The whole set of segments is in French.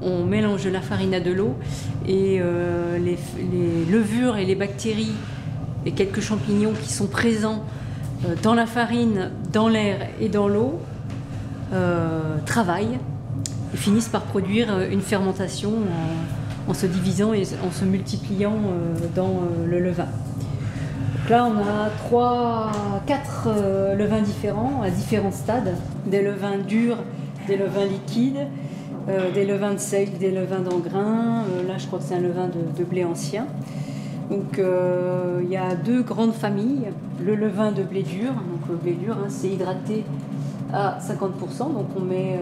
on mélange de la farine à de l'eau et les levures et les bactéries et quelques champignons qui sont présents dans la farine, dans l'air et dans l'eau travaillent et finissent par produire une fermentation en se divisant et en se multipliant dans le levain. Donc là, on a 4 levains différents, à différents stades. Des levains durs, des levains liquides, des levains de seigle, des levains d'engrain. Là, je crois que c'est un levain de blé ancien. Donc, il y a 2 grandes familles. Le levain de blé dur. Donc, le blé dur, hein, c'est hydraté à 50%. Donc, on met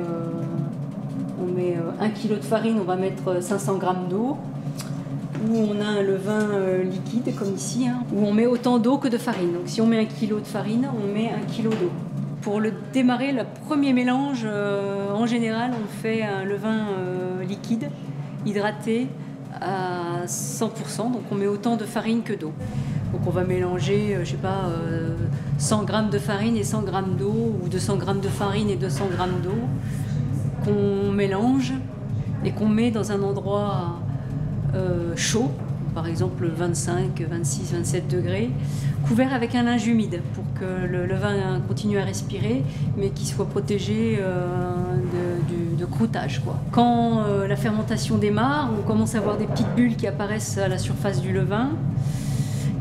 1 kg de farine, on va mettre 500 g d'eau. Ou on a un levain liquide, comme ici, hein, où on met autant d'eau que de farine. Donc, si on met 1 kg de farine, on met 1 kg d'eau. Pour le démarrer, le premier mélange, en général, on fait un levain liquide, hydraté à 100%. Donc on met autant de farine que d'eau. Donc on va mélanger, je sais pas, 100 g de farine et 100 g d'eau, ou 200 g de farine et 200 g d'eau, qu'on mélange et qu'on met dans un endroit chaud, par exemple 25, 26, 27 degrés, couvert avec un linge humide pour que le levain continue à respirer, mais qu'il soit protégé de croûtage, quoi. Quand la fermentation démarre, on commence à avoir des petites bulles qui apparaissent à la surface du levain.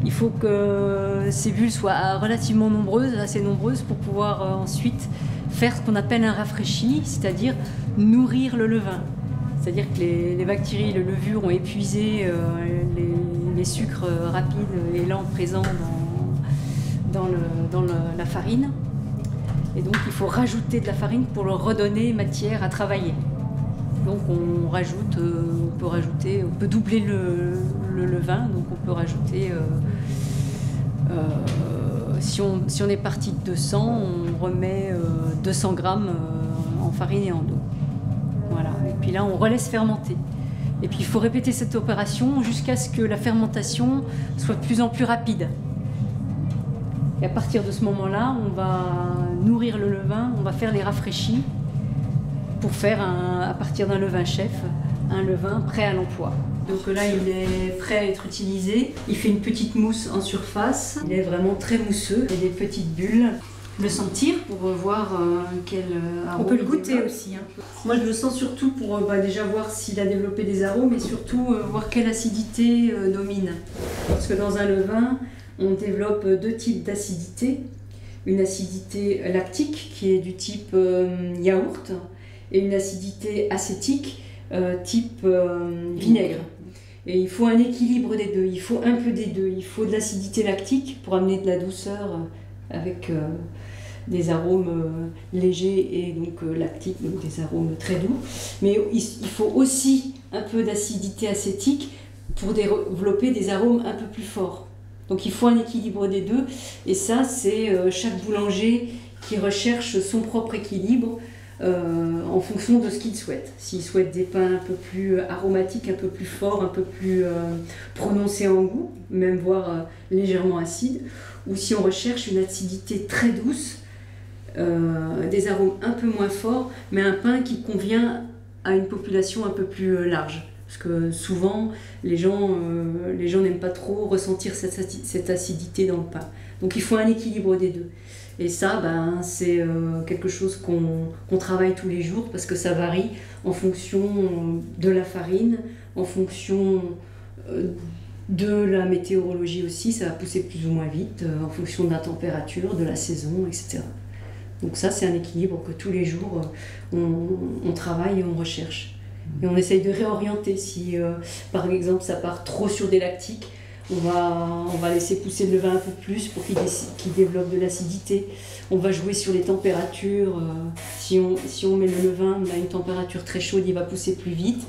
Il faut que ces bulles soient relativement nombreuses, assez nombreuses, pour pouvoir ensuite faire ce qu'on appelle un rafraîchi, c'est-à-dire nourrir le levain. C'est-à-dire que les bactéries, les levures ont épuisé les sucres rapides et lents présents dans la farine. Et donc il faut rajouter de la farine pour leur redonner matière à travailler. Donc on peut doubler le levain, donc on peut rajouter, si on est parti de 200, on remet 200 g en farine et en eau. Voilà. Et puis là, on relaisse fermenter. Et puis il faut répéter cette opération jusqu'à ce que la fermentation soit de plus en plus rapide. Et à partir de ce moment-là, on va nourrir le levain, on va faire les rafraîchis pour faire, à partir d'un levain chef, un levain prêt à l'emploi. Donc là, il est prêt à être utilisé. Il fait une petite mousse en surface. Il est vraiment très mousseux. Il y a des petites bulles. Le sentir pour voir quel arôme. On peut le goûter aussi. Hein. Moi, je le sens surtout pour déjà voir s'il a développé des arômes et surtout voir quelle acidité domine. Parce que dans un levain, on développe 2 types d'acidité. Une acidité lactique qui est du type yaourt et une acidité acétique type vinaigre. Et il faut un équilibre des deux. Il faut un peu des deux. Il faut de l'acidité lactique pour amener de la douceur avec des arômes légers et donc lactiques, donc des arômes très doux. Mais il faut aussi un peu d'acidité acétique pour développer des arômes un peu plus forts. Donc il faut un équilibre des deux. Et ça, c'est chaque boulanger qui recherche son propre équilibre en fonction de ce qu'il souhaite. S'il souhaite des pains un peu plus aromatiques, un peu plus forts, un peu plus prononcés en goût, même voire légèrement acides, ou si on recherche une acidité très douce, des arômes un peu moins forts, mais un pain qui convient à une population un peu plus large. Parce que souvent, les gens n'aiment pas trop ressentir cette acidité dans le pain. Donc il faut un équilibre des deux. Et ça, c'est quelque chose qu'on travaille tous les jours parce que ça varie en fonction de la farine, en fonction de la météorologie aussi, ça va pousser plus ou moins vite, en fonction de la température, de la saison, etc. Donc ça, c'est un équilibre que tous les jours, on travaille et on recherche. Et on essaye de réorienter. Si, par exemple, ça part trop sur des lactiques, on va laisser pousser le levain un peu plus pour qu'il développe de l'acidité. On va jouer sur les températures. Si on met le levain à une température très chaude, il va pousser plus vite,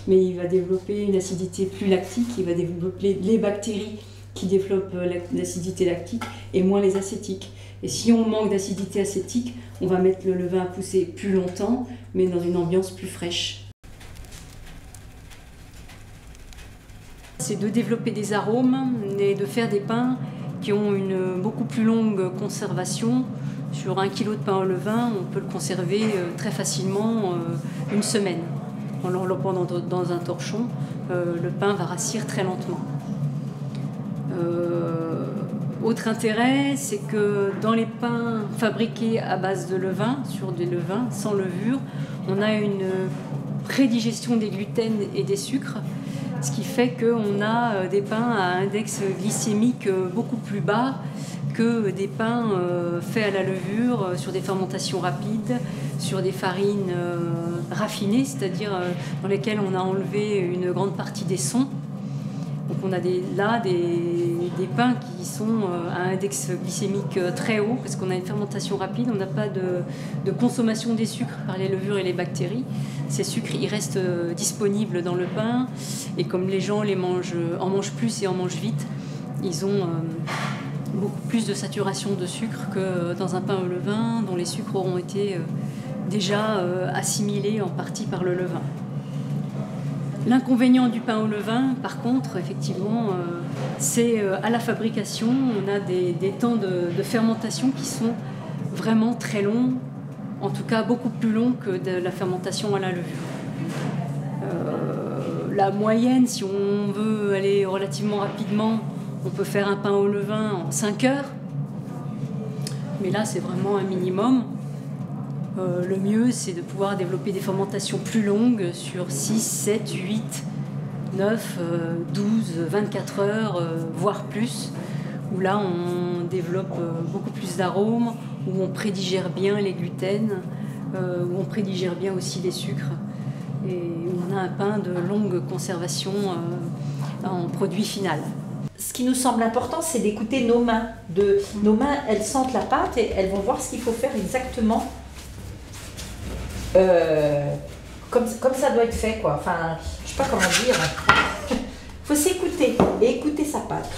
mais il va développer une acidité plus lactique. Il va développer les bactéries qui développent l'acidité lactique et moins les acétiques. Et si on manque d'acidité acétique, on va mettre le levain à pousser plus longtemps, mais dans une ambiance plus fraîche. C'est de développer des arômes et de faire des pains qui ont une beaucoup plus longue conservation. Sur 1 kg de pain au levain, on peut le conserver très facilement 1 semaine. en l'enveloppant dans un torchon, le pain va rassir très lentement. Autre intérêt, c'est que dans les pains fabriqués à base de levain, sur des levains sans levure, on a une prédigestion des gluten et des sucres, ce qui fait qu'on a des pains à index glycémique beaucoup plus bas que des pains faits à la levure sur des fermentations rapides, sur des farines raffinées, c'est-à-dire dans lesquelles on a enlevé une grande partie des sons. Donc on a des pains qui sont à index glycémique très haut parce qu'on a une fermentation rapide, on n'a pas de consommation des sucres par les levures et les bactéries. Ces sucres, ils restent disponibles dans le pain et comme les gens en mangent plus et en mangent vite, ils ont beaucoup plus de saturation de sucre que dans un pain au levain dont les sucres auront été déjà assimilés en partie par le levain. L'inconvénient du pain au levain, par contre, effectivement, c'est à la fabrication, on a des temps de fermentation qui sont vraiment très longs, en tout cas beaucoup plus longs que de la fermentation à la levure. La moyenne, si on veut aller relativement rapidement, on peut faire un pain au levain en 5 heures, mais là c'est vraiment un minimum. Le mieux, c'est de pouvoir développer des fermentations plus longues sur 6, 7, 8, 9, 12, 24 heures, voire plus, où là on développe beaucoup plus d'arômes, où on prédigère bien les gluten, où on prédigère bien aussi les sucres, et où on a un pain de longue conservation en produit final. Ce qui nous semble important, c'est d'écouter nos mains. Nos mains, elles sentent la pâte et elles vont voir ce qu'il faut faire exactement. Comme ça doit être fait, quoi. Enfin, je sais pas comment dire. Il faut s'écouter et écouter sa pâte.